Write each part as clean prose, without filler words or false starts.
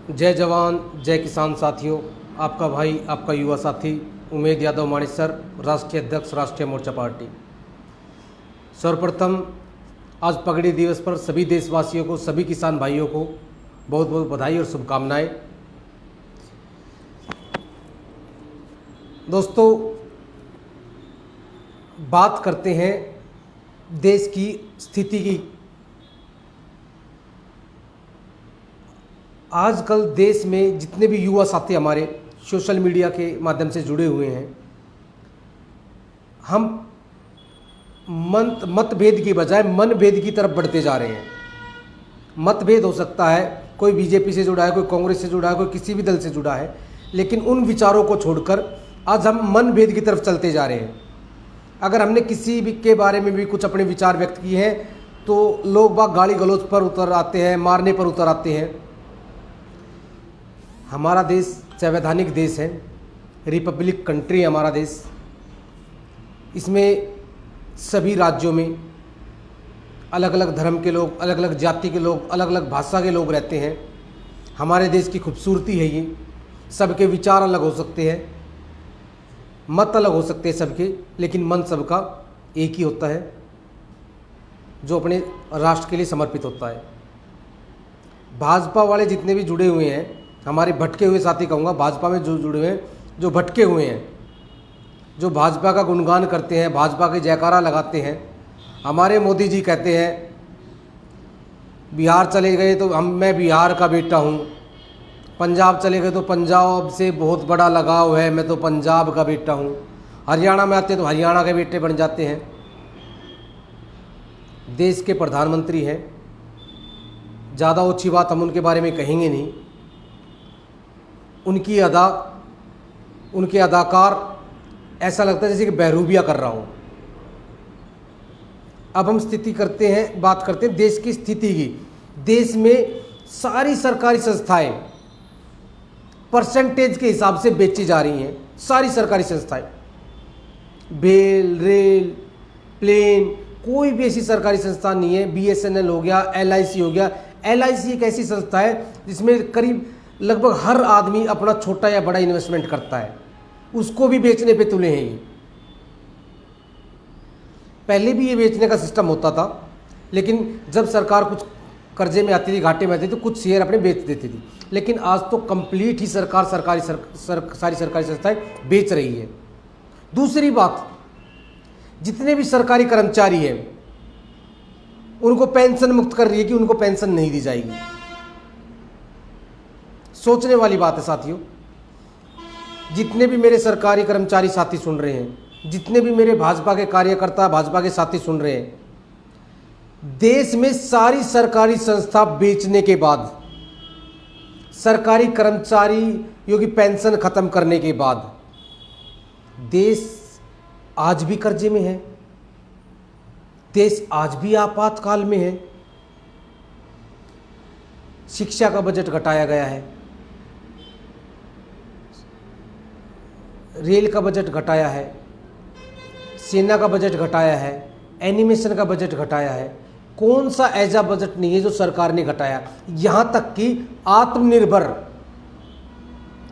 जय जवान जय किसान साथियों, आपका भाई आपका युवा साथी उमेद यादव मानेसर, राष्ट्रीय अध्यक्ष राष्ट्रीय मोर्चा पार्टी। सर्वप्रथम आज पगड़ी दिवस पर सभी देशवासियों को, सभी किसान भाइयों को बहुत बहुत बधाई और शुभकामनाएं। दोस्तों, बात करते हैं देश की स्थिति की। आजकल देश में जितने भी युवा साथी हमारे सोशल मीडिया के माध्यम से जुड़े हुए हैं, हम मतभेद की बजाय मनभेद की तरफ बढ़ते जा रहे हैं। मतभेद हो सकता है, कोई बीजेपी से जुड़ा है, कोई कांग्रेस से जुड़ा है, कोई किसी भी दल से जुड़ा है, लेकिन उन विचारों को छोड़कर आज हम मनभेद की तरफ चलते जा रहे हैं। अगर हमने किसी भी के बारे में भी कुछ अपने विचार व्यक्त किए हैं तो लोग बाग गाली गलौज पर उतर आते हैं, मारने पर उतर आते हैं। हमारा देश संवैधानिक देश है, रिपब्लिक कंट्री है हमारा देश। इसमें सभी राज्यों में अलग अलग धर्म के लोग, अलग अलग जाति के लोग, अलग अलग भाषा के लोग रहते हैं। हमारे देश की खूबसूरती है ये। सबके विचार अलग हो सकते हैं, मत अलग हो सकते हैं सबके, लेकिन मन सबका एक ही होता है, जो अपने राष्ट्र के लिए समर्पित होता है। भाजपा वाले जितने भी जुड़े हुए हैं, हमारे भटके हुए साथी कहूँगा, भाजपा में जो जुड़े हुए हैं, जो भटके हुए हैं, जो भाजपा का गुणगान करते हैं, भाजपा के जयकारा लगाते हैं। हमारे मोदी जी कहते हैं बिहार चले गए तो मैं बिहार का बेटा हूँ, पंजाब चले गए तो पंजाब से बहुत बड़ा लगाव है, मैं तो पंजाब का बेटा हूँ। हरियाणा में आते हैं तो हरियाणा के बेटे बन जाते हैं। देश के प्रधानमंत्री हैं, ज़्यादा अच्छी बात हम उनके बारे में कहेंगे नहीं। उनके अदाकार ऐसा लगता है जैसे कि बहरूबिया कर रहा हो। अब हम बात करते हैं देश की स्थिति की। देश में सारी सरकारी संस्थाएं परसेंटेज के हिसाब से बेची जा रही हैं। सारी सरकारी संस्थाएं, बेल, रेल, प्लेन, कोई भी ऐसी सरकारी संस्था नहीं है। BSNL हो गया, LIC हो गया। LIC एक ऐसी संस्था है जिसमें करीब लगभग हर आदमी अपना छोटा या बड़ा इन्वेस्टमेंट करता है, उसको भी बेचने पे तुले हैं ये। पहले भी ये बेचने का सिस्टम होता था, लेकिन जब सरकार कुछ कर्जे में आती थी, घाटे में आती थी, तो कुछ शेयर अपने बेच देती थी। लेकिन आज तो कंप्लीट ही सारी सरकारी संस्थाएं बेच रही है। दूसरी बात, जितने भी सरकारी कर्मचारी हैं उनको पेंशन मुक्त कर रही है कि उनको पेंशन नहीं दी जाएगी। सोचने वाली बात है साथियों। जितने भी मेरे सरकारी कर्मचारी साथी सुन रहे हैं, जितने भी मेरे भाजपा के कार्यकर्ता, भाजपा के साथी सुन रहे हैं, देश में सारी सरकारी संस्था बेचने के बाद, सरकारी कर्मचारियों की पेंशन खत्म करने के बाद, देश आज भी कर्जे में है, देश आज भी आपातकाल में है। शिक्षा का बजट घटाया गया है, रेल का बजट घटाया है, सेना का बजट घटाया है, एनिमेशन का बजट घटाया है। कौन सा ऐसा बजट नहीं है जो सरकार ने घटाया। यहाँ तक कि आत्मनिर्भर,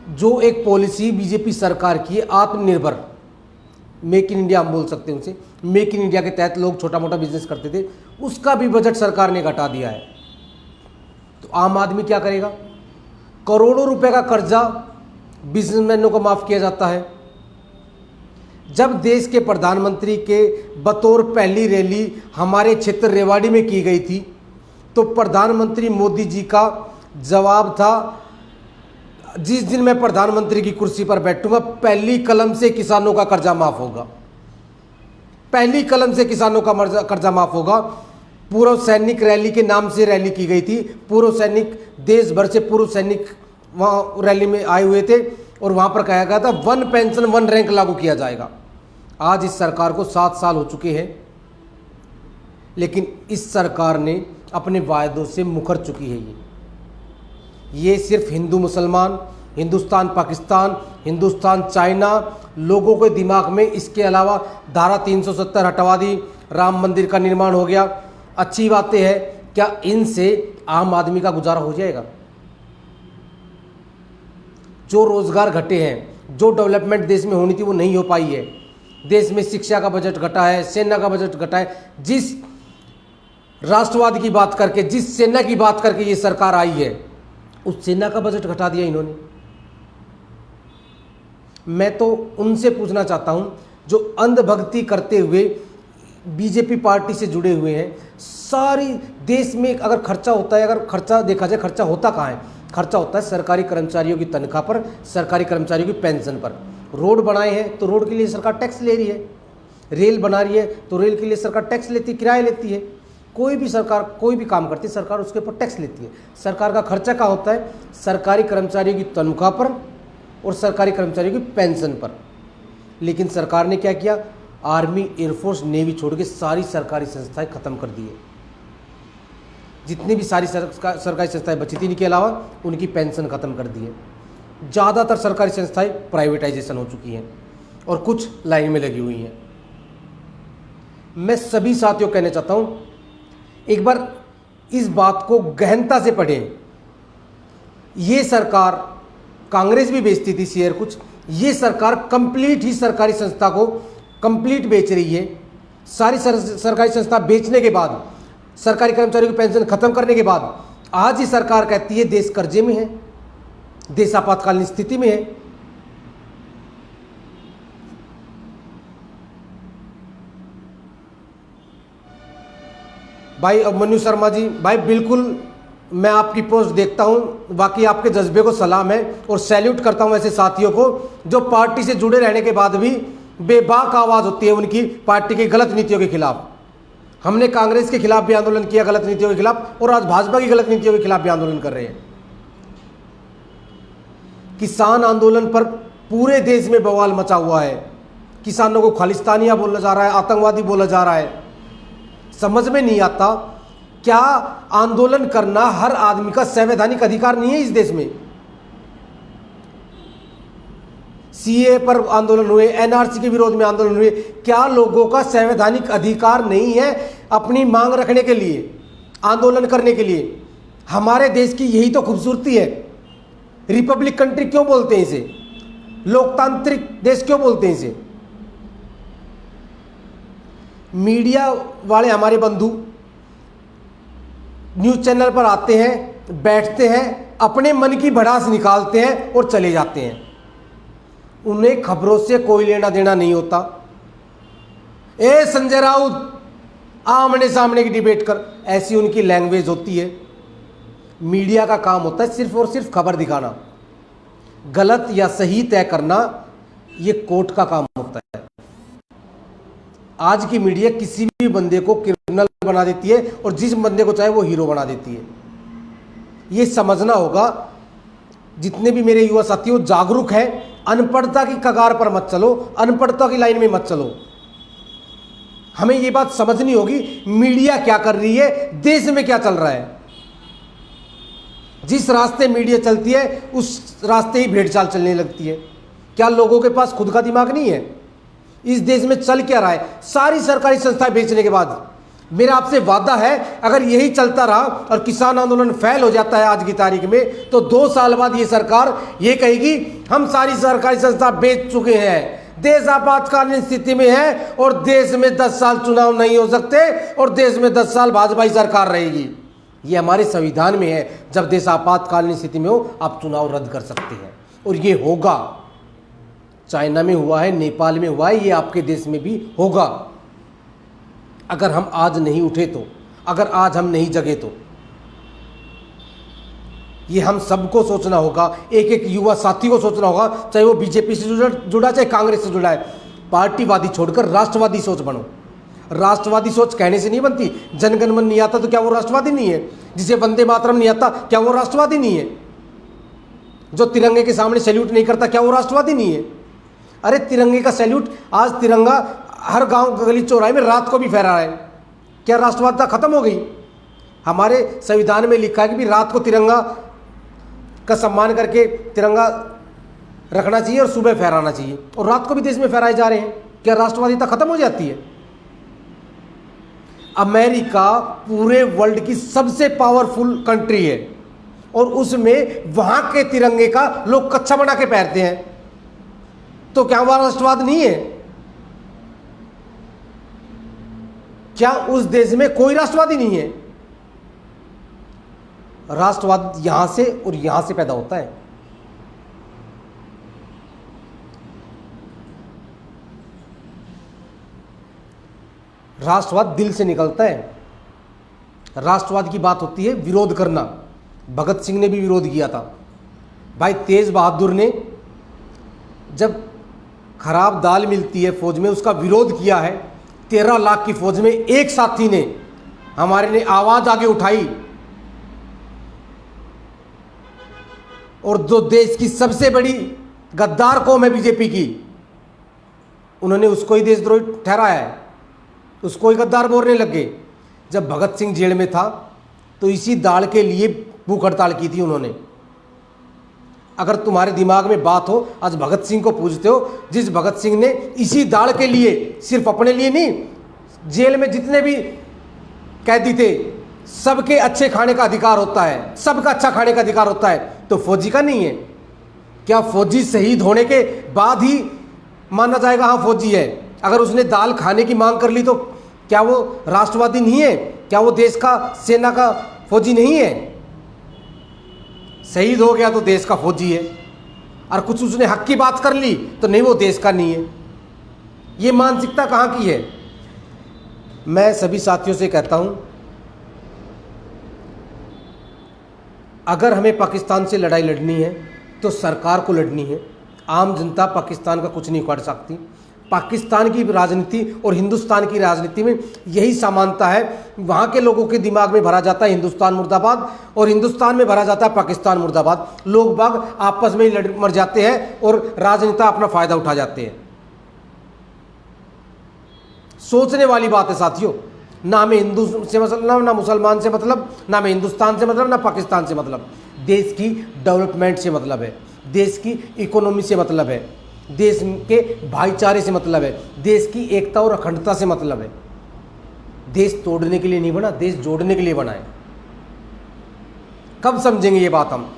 जो एक पॉलिसी बीजेपी सरकार की है, आत्मनिर्भर, मेक इन इंडिया हम बोल सकते हैं उसे, मेक इन इंडिया के तहत लोग छोटा मोटा बिजनेस करते थे, उसका भी बजट सरकार ने घटा दिया है। तो आम आदमी क्या करेगा? करोड़ों रुपए का कर्जा बिजनेसमैनों को माफ किया जाता है। जब देश के प्रधानमंत्री के बतौर पहली रैली हमारे क्षेत्र रेवाड़ी में की गई थी, तो प्रधानमंत्री मोदी जी का जवाब था, जिस दिन मैं प्रधानमंत्री की कुर्सी पर बैठूंगा, पहली कलम से किसानों का कर्जा माफ होगा। पहली कलम से किसानों का कर्जा माफ होगा। पूर्व सैनिक रैली के नाम से रैली की गई थी। पूर्व सैनिक, देश भर से पूर्व सैनिक वहाँ रैली में आए हुए थे और वहाँ पर कहा गया था 1 पेंशन 1 रैंक लागू किया जाएगा। आज इस सरकार को 7 साल हो चुके हैं, लेकिन इस सरकार ने अपने वायदों से मुकर चुकी है। ये सिर्फ हिंदू मुसलमान, हिंदुस्तान पाकिस्तान, हिंदुस्तान चाइना लोगों के दिमाग में, इसके अलावा धारा 370 हटवा दी, राम मंदिर का निर्माण हो गया। अच्छी बातें हैं, क्या इनसे आम आदमी का गुजारा हो जाएगा? जो रोजगार घटे हैं, जो डेवलपमेंट देश में होनी थी वो नहीं हो पाई है। देश में शिक्षा का बजट घटा है, सेना का बजट घटा है। जिस राष्ट्रवाद की बात करके, जिस सेना की बात करके ये सरकार आई है, उस सेना का बजट घटा दिया इन्होंने। मैं तो उनसे पूछना चाहता हूं जो अंधभक्ति करते हुए बीजेपी पार्टी से जुड़े हुए हैं। सारी देश में अगर खर्चा होता है, अगर खर्चा देखा जाए, खर्चा होता कहाँ है? खर्चा होता है सरकारी कर्मचारियों की तनख्वाह पर, सरकारी कर्मचारियों की पेंशन पर। रोड बनाए हैं तो रोड के लिए सरकार टैक्स ले रही है, रेल बना रही है तो रेल के लिए सरकार टैक्स लेती है, किराया लेती है। कोई भी सरकार कोई भी काम करती है, सरकार उसके ऊपर टैक्स लेती है। सरकार का खर्चा कहाँ होता है? सरकारी कर्मचारियों की तनख्वाह पर और सरकारी कर्मचारियों की पेंशन पर। लेकिन सरकार ने क्या किया? आर्मी, एयरफोर्स, नेवी छोड़ के सारी सरकारी संस्थाएं खत्म कर दी है। जितनी भी सारी सरकारी संस्थाएं बची थी, इनके अलावा उनकी पेंशन खत्म कर दी है। ज़्यादातर सरकारी संस्थाएं प्राइवेटाइजेशन हो चुकी हैं और कुछ लाइन में लगी हुई हैं। मैं सभी साथियों को कहना चाहता हूं, एक बार इस बात को गहनता से पढ़ें। ये सरकार, कांग्रेस भी बेचती थी शेयर कुछ, ये सरकार कंप्लीट ही सरकारी संस्था को कंप्लीट बेच रही है। सारी सरकारी संस्था बेचने के बाद, सरकारी कर्मचारियों की पेंशन खत्म करने के बाद आज ही सरकार कहती है देश कर्जे में है, देश आपातकालीन स्थिति में है। भाई मनु शर्मा जी, भाई बिल्कुल मैं आपकी पोस्ट देखता हूं, बाकी आपके जज्बे को सलाम है और सैल्यूट करता हूं ऐसे साथियों को जो पार्टी से जुड़े रहने के बाद भी बेबाक आवाज होती है उनकी पार्टी की गलत नीतियों के खिलाफ। हमने कांग्रेस के खिलाफ भी आंदोलन किया, गलत नीतियों के खिलाफ, और आज भाजपा की गलत नीतियों के खिलाफ भी आंदोलन कर रहे हैं। किसान आंदोलन पर पूरे देश में बवाल मचा हुआ है। किसानों को खालिस्तानिया बोला जा रहा है, आतंकवादी बोला जा रहा है। समझ में नहीं आता, क्या आंदोलन करना हर आदमी का संवैधानिक अधिकार नहीं है इस देश में? सीए पर आंदोलन हुए, एनआरसी के विरोध में आंदोलन हुए, क्या लोगों का संवैधानिक अधिकार नहीं है अपनी मांग रखने के लिए, आंदोलन करने के लिए? हमारे देश की यही तो खूबसूरती है। रिपब्लिक कंट्री क्यों बोलते हैं इसे? लोकतांत्रिक देश क्यों बोलते हैं इसे? मीडिया वाले हमारे बंधु न्यूज चैनल पर आते हैं, बैठते हैं, अपने मन की भड़ास निकालते हैं और चले जाते हैं। उन्हें खबरों से कोई लेना देना नहीं होता। ए संजय राउत, आमने सामने की डिबेट कर, ऐसी उनकी लैंग्वेज होती है। मीडिया का काम होता है सिर्फ और सिर्फ खबर दिखाना, गलत या सही तय करना ये कोर्ट का काम होता है। आज की मीडिया किसी भी बंदे को क्रिमिनल बना देती है और जिस बंदे को चाहे वो हीरो बना देती है। ये समझना होगा। जितने भी मेरे युवा साथी हो, जागरूक हैं, अनपढ़ता की कगार पर मत चलो, अनपढ़ता की लाइन में मत चलो। हमें ये बात समझनी होगी मीडिया क्या कर रही है, देश में क्या चल रहा है। जिस रास्ते मीडिया चलती है उस रास्ते ही भेड़चाल चलने लगती है। क्या लोगों के पास खुद का दिमाग नहीं है? इस देश में चल क्या रहा है? सारी सरकारी संस्थाएं बेचने के बाद मेरा आपसे वादा है, अगर यही चलता रहा और किसान आंदोलन फेल हो जाता है आज की तारीख में, तो 2 साल बाद ये सरकार ये कहेगी हम सारी सरकारी संस्था बेच चुके हैं, देश आपातकालीन स्थिति में है और देश में 10 साल चुनाव नहीं हो सकते और देश में 10 साल भाजपा की सरकार रहेगी। ये हमारे संविधान में है, जब देश आपातकालीन स्थिति में हो आप चुनाव रद्द कर सकते हैं और ये होगा। चाइना में हुआ है, नेपाल में हुआ है, ये आपके देश में भी होगा। अगर हम आज नहीं उठे तो, अगर आज हम नहीं जगे तो। ये हम सबको सोचना होगा, एक एक युवा साथी को सोचना होगा, चाहे वो बीजेपी से जुड़ा चाहे कांग्रेस से जुड़ा है। पार्टीवादी छोड़कर राष्ट्रवादी सोच बनो। राष्ट्रवादी सोच कहने से नहीं बनती। जनगण मन नहीं आता तो क्या वो राष्ट्रवादी नहीं है? जिसे वंदे मातरम नहीं आता क्या वो राष्ट्रवादी नहीं है? जो तिरंगे के सामने सैल्यूट नहीं करता क्या वो राष्ट्रवादी नहीं है? अरे तिरंगे का सैल्यूट, आज तिरंगा हर गांव गली चौराहे में रात को भी फहरा है। क्या राष्ट्रवादिता खत्म हो गई? हमारे संविधान में लिखा है कि भी रात को तिरंगा का सम्मान करके तिरंगा रखना चाहिए और सुबह फहराना चाहिए, और रात को भी देश में फहराए जा रहे हैं। क्या राष्ट्रवादिता खत्म हो जाती है? अमेरिका पूरे वर्ल्ड की सबसे पावरफुल कंट्री है और उसमें वहां के तिरंगे का लोग कच्छा बना के पहनते हैं, तो क्या वह राष्ट्रवाद नहीं है? क्या उस देश में कोई राष्ट्रवादी नहीं है? राष्ट्रवाद यहां से और यहां से पैदा होता है। राष्ट्रवाद दिल से निकलता है। राष्ट्रवाद की बात होती है विरोध करना। भगत सिंह ने भी विरोध किया था। भाई तेज बहादुर ने जब खराब दाल मिलती है फौज में, उसका विरोध किया है। 13 लाख की फौज में एक साथी ने, हमारे ने आवाज आगे उठाई, और जो देश की सबसे बड़ी गद्दार कौम है बीजेपी की, उन्होंने उसको ही देशद्रोही ठहराया है, उसको ही गद्दार बोलने लग गए। जब भगत सिंह जेल में था तो इसी दाल के लिए भूख हड़ताल की थी उन्होंने। अगर तुम्हारे दिमाग में बात हो, आज भगत सिंह को पूछते हो, जिस भगत सिंह ने इसी दाल के लिए, सिर्फ अपने लिए नहीं, जेल में जितने भी कैदी थे सबके अच्छे खाने का अधिकार होता है, सबका अच्छा खाने का अधिकार होता है, तो फौजी का नहीं है? क्या फौजी शहीद होने के बाद ही माना जाएगा हाँ फौजी है? अगर उसने दाल खाने की मांग कर ली तो क्या वो राष्ट्रवादी नहीं है? क्या वो देश का, सेना का फौजी नहीं है? शहीद हो गया तो देश का फौजी है, और कुछ उसने हक की बात कर ली तो नहीं, वो देश का नहीं है। ये मानसिकता कहाँ की है? मैं सभी साथियों से कहता हूं, अगर हमें पाकिस्तान से लड़ाई लड़नी है तो सरकार को लड़नी है। आम जनता पाकिस्तान का कुछ नहीं कर सकती। पाकिस्तान की राजनीति और हिंदुस्तान की राजनीति में यही समानता है। वहाँ के लोगों के दिमाग में भरा जाता है हिंदुस्तान मुर्दाबाद, और हिंदुस्तान में भरा जाता है पाकिस्तान मुर्दाबाद। लोग बाग आपस में ही मर जाते हैं और राजनेता अपना फ़ायदा उठा जाते हैं। सोचने वाली बात है साथियों। ना हमें हिंदू से मतलब, ना मुसलमान से मतलब, ना हमें हिंदुस्तान से मतलब, ना पाकिस्तान से मतलब। देश की डेवलपमेंट से मतलब है, देश की इकोनॉमी से मतलब है, देश के भाईचारे से मतलब है, देश की एकता और अखंडता से मतलब है। देश तोड़ने के लिए नहीं बना, देश जोड़ने के लिए बना है। कब समझेंगे ये बात हम?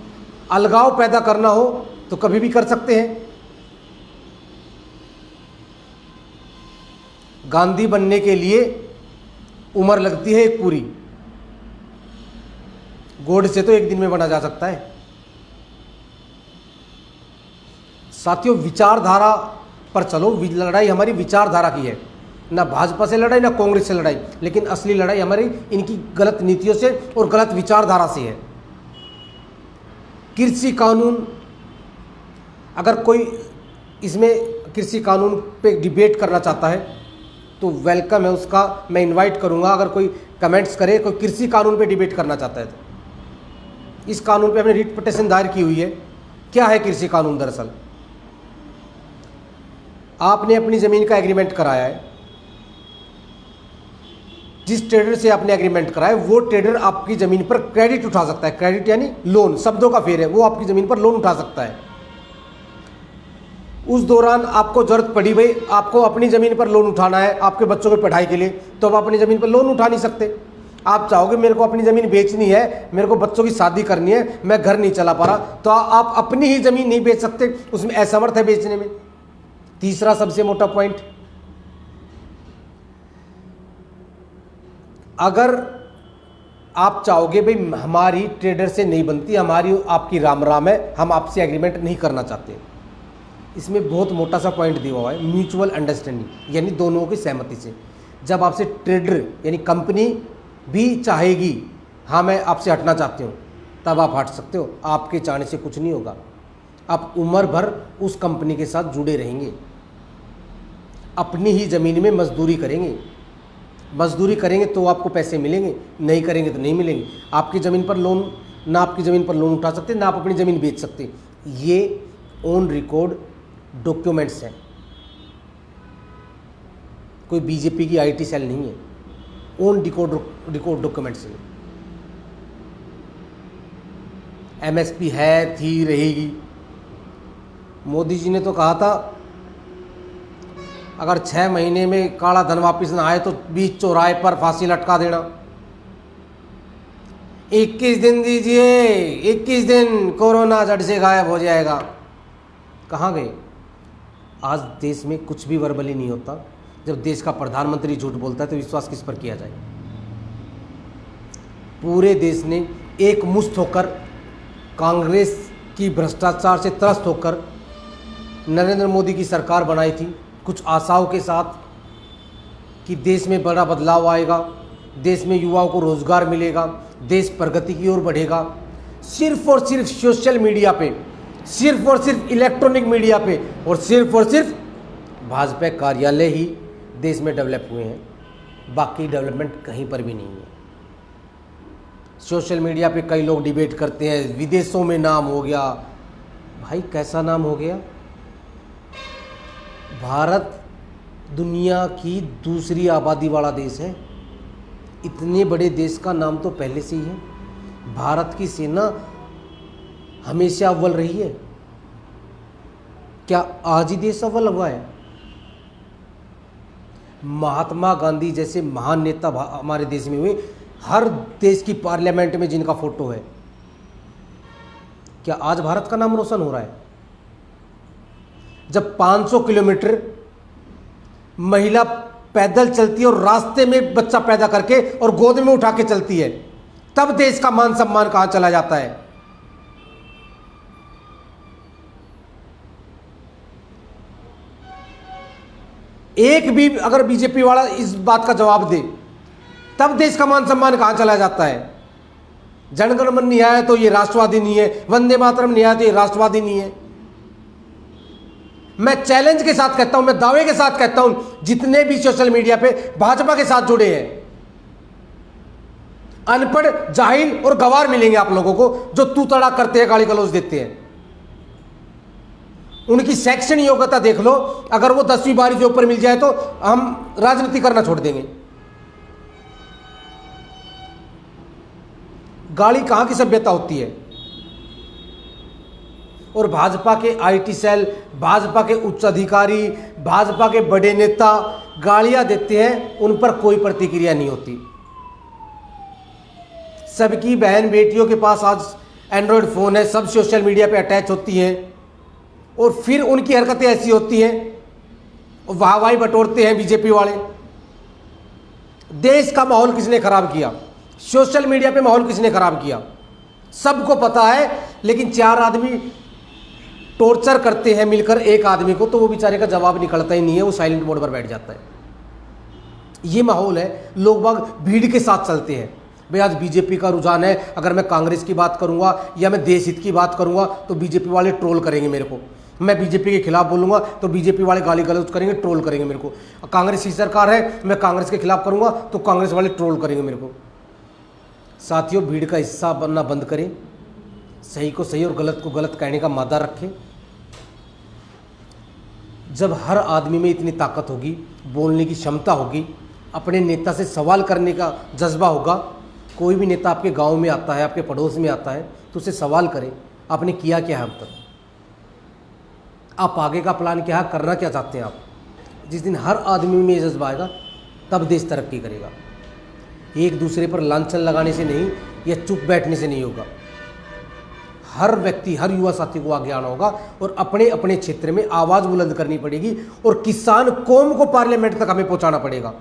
अलगाव पैदा करना हो तो कभी भी कर सकते हैं। गांधी बनने के लिए उम्र लगती है एक पूरी, गोडसे तो एक दिन में बना जा सकता है। साथियों, विचारधारा पर चलो। लड़ाई हमारी विचारधारा की है, ना भाजपा से लड़ाई, ना कांग्रेस से लड़ाई, लेकिन असली लड़ाई हमारी इनकी गलत नीतियों से और गलत विचारधारा से है। कृषि कानून, अगर कोई इसमें कृषि कानून पे डिबेट करना चाहता है तो वेलकम है उसका, मैं इनवाइट करूंगा। अगर कोई कमेंट्स करे, कोई कृषि कानून पे डिबेट करना चाहता है तो इस कानून पे हमने रिट पिटीशन दायर की हुई है। क्या है कृषि कानून? दरअसल आपने अपनी ज़मीन का एग्रीमेंट कराया है, जिस ट्रेडर से आपने एग्रीमेंट कराया वो ट्रेडर आपकी ज़मीन पर क्रेडिट उठा सकता है। क्रेडिट यानी लोन, शब्दों का फेर है, वो आपकी ज़मीन पर लोन उठा सकता है। उस दौरान आपको ज़रूरत पड़ी, भाई आपको अपनी ज़मीन पर लोन उठाना है आपके बच्चों की पढ़ाई के लिए, तो आप अपनी ज़मीन पर लोन उठा नहीं सकते। आप चाहोगे मेरे को अपनी ज़मीन बेचनी है, मेरे को बच्चों की शादी करनी है, मैं घर नहीं चला पा रहा, तो आप अपनी ही ज़मीन नहीं बेच सकते, उसमें असमर्थ है बेचने में। तीसरा सबसे मोटा पॉइंट, अगर आप चाहोगे भाई हमारी ट्रेडर से नहीं बनती, हमारी आपकी राम राम है, हम आपसे एग्रीमेंट नहीं करना चाहते, इसमें बहुत मोटा सा पॉइंट दिया हुआ है, म्यूचुअल अंडरस्टैंडिंग, यानी दोनों की सहमति से। जब आपसे ट्रेडर यानी कंपनी भी चाहेगी हाँ मैं आपसे हटना चाहती हूँ, तब आप हट सकते हो। आपके चाहने से कुछ नहीं होगा, आप उम्र भर उस कंपनी के साथ जुड़े रहेंगे, अपनी ही ज़मीन में मजदूरी करेंगे। मजदूरी करेंगे तो आपको पैसे मिलेंगे, नहीं करेंगे तो नहीं मिलेंगे। आपकी ज़मीन पर लोन, ना आपकी ज़मीन पर लोन उठा सकते, ना आप अपनी ज़मीन बेच सकते। ये ऑन रिकॉर्ड डॉक्यूमेंट्स हैं, कोई बीजेपी की आईटी सेल नहीं है, ऑन रिकॉर्ड डॉक्यूमेंट्स हैं। एमएसपी है, थी, रहेगी। मोदी जी ने तो कहा था अगर 6 महीने में काला धन वापस ना आए तो बीच चौराहे पर फांसी लटका देना। 21 दिन दीजिए, 21 दिन कोरोना जड़ से गायब हो जाएगा। कहाँ गए? आज देश में कुछ भी वर्बली नहीं होता। जब देश का प्रधानमंत्री झूठ बोलता है तो विश्वास किस पर किया जाए? पूरे देश ने एक मुश्त होकर कांग्रेस की भ्रष्टाचार से त्रस्त होकर नरेंद्र मोदी की सरकार बनाई थी, कुछ आशाओं के साथ कि देश में बड़ा बदलाव आएगा, देश में युवाओं को रोजगार मिलेगा, देश प्रगति की ओर बढ़ेगा। सिर्फ और सिर्फ सोशल मीडिया पे, सिर्फ और सिर्फ इलेक्ट्रॉनिक मीडिया पे और सिर्फ भाजपा कार्यालय ही देश में डेवलप हुए हैं। बाकी डेवलपमेंट कहीं पर भी नहीं है। सोशल मीडिया पे कई लोग डिबेट करते हैं, विदेशों में नाम हो गया। भाई कैसा नाम हो गया? भारत दुनिया की दूसरी आबादी वाला देश है। इतने बड़े देश का नाम तो पहले से ही है। भारत की सेना हमेशा अव्वल रही है। क्या आज ही देश अव्वल हुआ है? महात्मा गांधी जैसे महान नेता हमारे देश में हुए, हर देश की पार्लियामेंट में जिनका फोटो है, क्या आज भारत का नाम रोशन हो रहा है? जब 500 किलोमीटर महिला पैदल चलती है और रास्ते में बच्चा पैदा करके और गोद में उठा के चलती है, तब देश का मान सम्मान कहां चला जाता है? एक भी अगर बीजेपी वाला इस बात का जवाब दे, तब देश का मान सम्मान कहां चला जाता है? जनगण मन नहीं आया तो ये राष्ट्रवादी नहीं है, वंदे मातरम नहीं आया तो ये राष्ट्रवादी नहीं है। मैं चैलेंज के साथ कहता हूं, मैं दावे के साथ कहता हूं, जितने भी सोशल मीडिया पे भाजपा के साथ जुड़े हैं, अनपढ़, जाहिल और गवार मिलेंगे आप लोगों को, जो तू तड़ाक करते हैं, गाली गलौज देते हैं। उनकी शैक्षणिक योग्यता देख लो, अगर वो 10वीं 12वीं के ऊपर मिल जाए तो हम राजनीति करना छोड़ देंगे। गाली कहां की सभ्यता होती है? और भाजपा के आईटी सेल, भाजपा के उच्च अधिकारी, भाजपा के बड़े नेता गालियां देते हैं, उन पर कोई प्रतिक्रिया नहीं होती। सबकी बहन बेटियों के पास आज एंड्रॉयड फोन है, सब सोशल मीडिया पे अटैच होती हैं, और फिर उनकी हरकतें ऐसी होती हैं, वाहवाही बटोरते हैं बीजेपी वाले। देश का माहौल किसने खराब किया? सोशल मीडिया पे माहौल किसने खराब किया? सबको पता है, लेकिन 4 आदमी टॉर्चर करते हैं मिलकर एक आदमी को, तो वो बेचारे का जवाब निकलता ही नहीं है, वो साइलेंट मोड पर बैठ जाता है। ये माहौल है, लोग बाग भीड़ के साथ चलते हैं। भाई आज बीजेपी का रुझान है, अगर मैं कांग्रेस की बात करूंगा या मैं देश हित की बात करूंगा तो बीजेपी वाले ट्रोल करेंगे मेरे को। मैं बीजेपी के खिलाफ बोलूंगा तो बीजेपी वाले गाली गलौज करेंगे, ट्रोल करेंगे मेरे को। कांग्रेस की सरकार है, मैं कांग्रेस के खिलाफ करूंगा तो कांग्रेस वाले ट्रोल करेंगे मेरे को। साथियों, भीड़ का हिस्सा बनना बंद करें, सही को सही और गलत को गलत कहने का मादा रखें। जब हर आदमी में इतनी ताकत होगी, बोलने की क्षमता होगी, अपने नेता से सवाल करने का जज्बा होगा, कोई भी नेता आपके गांव में आता है, आपके पड़ोस में आता है, तो उसे सवाल करें, आपने किया क्या है अब तक, आप आगे का प्लान क्या है, करना क्या चाहते हैं आप। जिस दिन हर आदमी में ये जज्बा आएगा, तब देश तरक्की करेगा। एक दूसरे पर लांछन लगाने से नहीं या चुप बैठने से नहीं होगा। हर व्यक्ति, हर युवा साथी को आगे आना होगा और अपने अपने क्षेत्र में आवाज़ बुलंद करनी पड़ेगी, और किसान कौम को पार्लियामेंट तक हमें पहुंचाना पड़ेगा।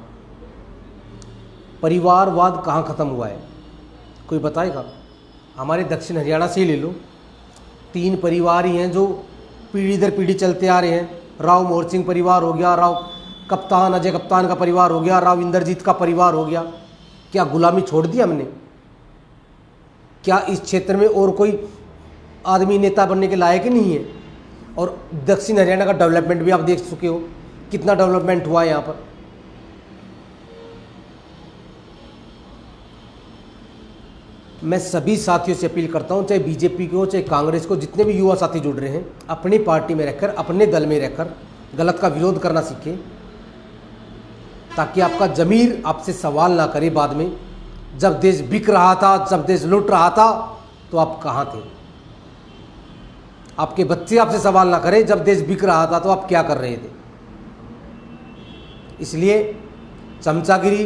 परिवारवाद कहाँ खत्म हुआ है, कोई बताएगा? हमारे दक्षिण हरियाणा से ही ले लो, 3 परिवार ही हैं जो पीढ़ी दर पीढ़ी चलते आ रहे हैं। राव मोहर सिंह परिवार हो गया, राव कप्तान अजय कप्तान का परिवार हो गया, राव इंद्रजीत का परिवार हो गया। क्या गुलामी छोड़ दी हमने? क्या इस क्षेत्र में और कोई आदमी नेता बनने के लायक ही नहीं है? और दक्षिण हरियाणा का डेवलपमेंट भी आप देख चुके हो, कितना डेवलपमेंट हुआ है यहाँ पर। मैं सभी साथियों से अपील करता हूँ, चाहे बीजेपी को, चाहे कांग्रेस को, जितने भी युवा साथी जुड़ रहे हैं, अपनी पार्टी में रहकर, अपने दल में रहकर गलत का विरोध करना सीखें, ताकि आपका ज़मीर आपसे सवाल ना करे बाद में। जब देश बिक रहा था, जब देश लूट रहा था, तो आप कहाँ थे? आपके बच्चे आपसे सवाल ना करें, जब देश बिक रहा था तो आप क्या कर रहे थे? इसलिए चमचागिरी,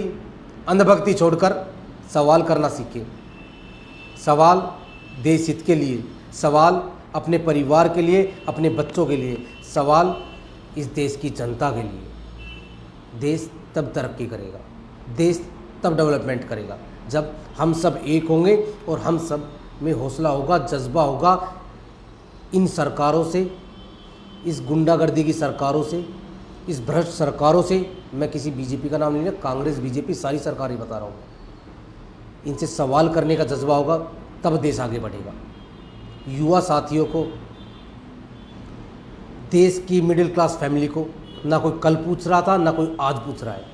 अंधभक्ति छोड़कर सवाल करना सीखें। सवाल देश हित के लिए, सवाल अपने परिवार के लिए, अपने बच्चों के लिए, सवाल इस देश की जनता के लिए। देश तब तरक्की करेगा, देश तब डेवलपमेंट करेगा जब हम सब एक होंगे और हम सब में हौसला होगा, जज्बा होगा। इन सरकारों से, इस गुंडागर्दी की सरकारों से, इस भ्रष्ट सरकारों से, मैं किसी बीजेपी का नाम नहीं ले, कांग्रेस बीजेपी सारी सरकारें बता रहा हूँ, इनसे सवाल करने का जज्बा होगा तब देश आगे बढ़ेगा। युवा साथियों को, देश की मिडिल क्लास फैमिली को ना कोई कल पूछ रहा था, ना कोई आज पूछ रहा है।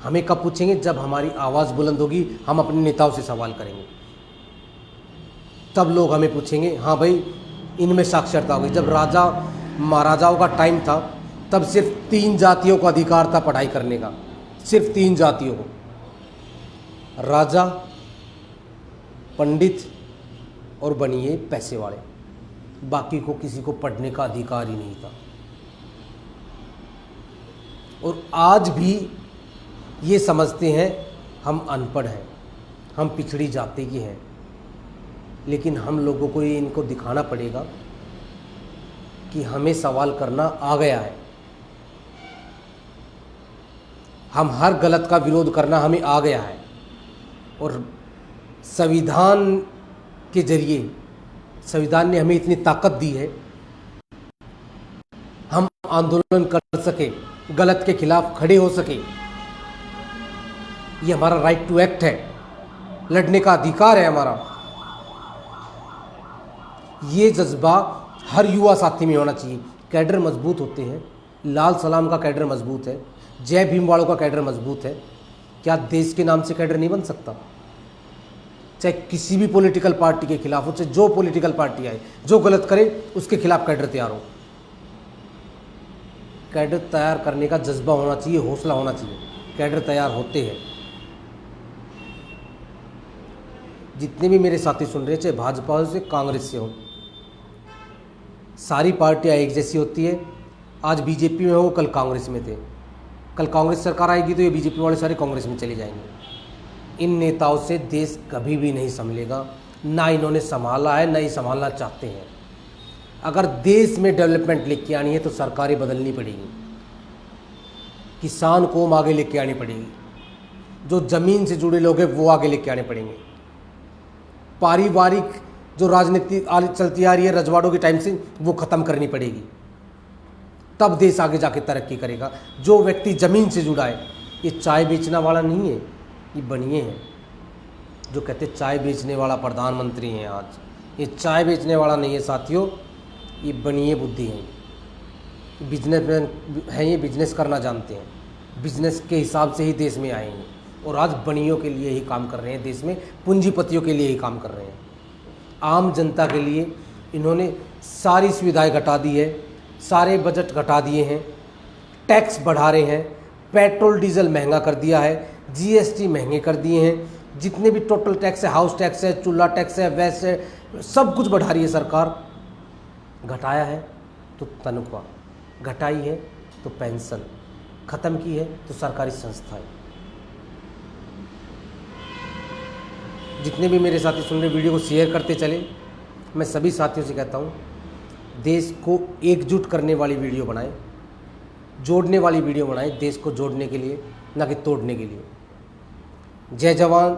हमें कब पूछेंगे? जब हमारी आवाज़ बुलंद होगी, हम अपने नेताओं से सवाल करेंगे, तब लोग हमें पूछेंगे हाँ भाई इनमें साक्षरता होगी। जब राजा महाराजाओं का टाइम था तब सिर्फ 3 जातियों को अधिकार था पढ़ाई करने का, सिर्फ 3 जातियों को, राजा, पंडित और बनिए पैसे वाले, बाकी को किसी को पढ़ने का अधिकार ही नहीं था। और आज भी ये समझते हैं हम अनपढ़ हैं, हम पिछड़ी जाति के हैं, लेकिन हम लोगों को ये इनको दिखाना पड़ेगा कि हमें सवाल करना आ गया है, हम हर गलत का विरोध करना हमें आ गया है। और संविधान के जरिए, संविधान ने हमें इतनी ताकत दी है, हम आंदोलन कर सके, गलत के खिलाफ खड़े हो सके। ये हमारा राइट टू एक्ट है, लड़ने का अधिकार है हमारा। ये जज्बा हर युवा साथी में होना चाहिए। कैडर मजबूत होते हैं, लाल सलाम का कैडर मजबूत है, जय भीम वालों का कैडर मजबूत है, क्या देश के नाम से कैडर नहीं बन सकता? चाहे किसी भी पॉलिटिकल पार्टी के खिलाफ हो, चाहे जो पॉलिटिकल पार्टी आए, जो गलत करे उसके खिलाफ कैडर तैयार हो। कैडर तैयार करने का जज्बा होना चाहिए, हौसला होना चाहिए। कैडर तैयार होते हैं। जितने भी मेरे साथी सुन रहे हैं, चाहे भाजपा से, कांग्रेस से हो, सारी पार्टियां एक जैसी होती है। आज बीजेपी में हो, कल कांग्रेस में थे, कल कांग्रेस सरकार आएगी तो ये बीजेपी वाले सारे कांग्रेस में चले जाएंगे। इन नेताओं से देश कभी भी नहीं संभलेगा, ना इन्होंने संभाला है, ना ही संभालना चाहते हैं। अगर देश में डेवलपमेंट लेके आनी है तो सरकारें बदलनी पड़ेगी, किसान कौम आगे लेके आनी पड़ेगी, जो ज़मीन से जुड़े लोग हैं वो आगे लेके आने पड़ेंगे। पारिवारिक जो राजनीति चलती आ रही है रजवाड़ों के टाइम से, वो ख़त्म करनी पड़ेगी, तब देश आगे जाके तरक्की करेगा। जो व्यक्ति ज़मीन से जुड़ा है, ये चाय बेचने वाला नहीं है, ये बनिए हैं। जो कहते चाय बेचने वाला प्रधानमंत्री हैं आज, ये चाय बेचने वाला नहीं है साथियों, ये बनिए बुद्धि हैं, बिजनेसमैन हैं, ये बिजनेस करना जानते हैं, बिजनेस के हिसाब से ही देश में आए हैं और आज बनियों के लिए ही काम कर रहे हैं, देश में पूंजीपतियों के लिए ही काम कर रहे हैं। आम जनता के लिए इन्होंने सारी सुविधाएं घटा दी है, सारे बजट घटा दिए हैं, टैक्स बढ़ा रहे हैं, पेट्रोल डीजल महंगा कर दिया है, जीएसटी महंगे कर दिए हैं, जितने भी टोटल टैक्स है, हाउस टैक्स है, चूल्हा टैक्स है, वैस है, सब कुछ बढ़ा रही है सरकार। घटाया है तो तनख्वाह, घटाई है तो पेंशन, ख़त्म की है तो सरकारी संस्थाएं। जितने भी मेरे साथी सुन रहे वीडियो को शेयर करते चले। मैं सभी साथियों से कहता हूँ, देश को एकजुट करने वाली वीडियो बनाएं, जोड़ने वाली वीडियो बनाएं, देश को जोड़ने के लिए, ना कि तोड़ने के लिए। जय जवान।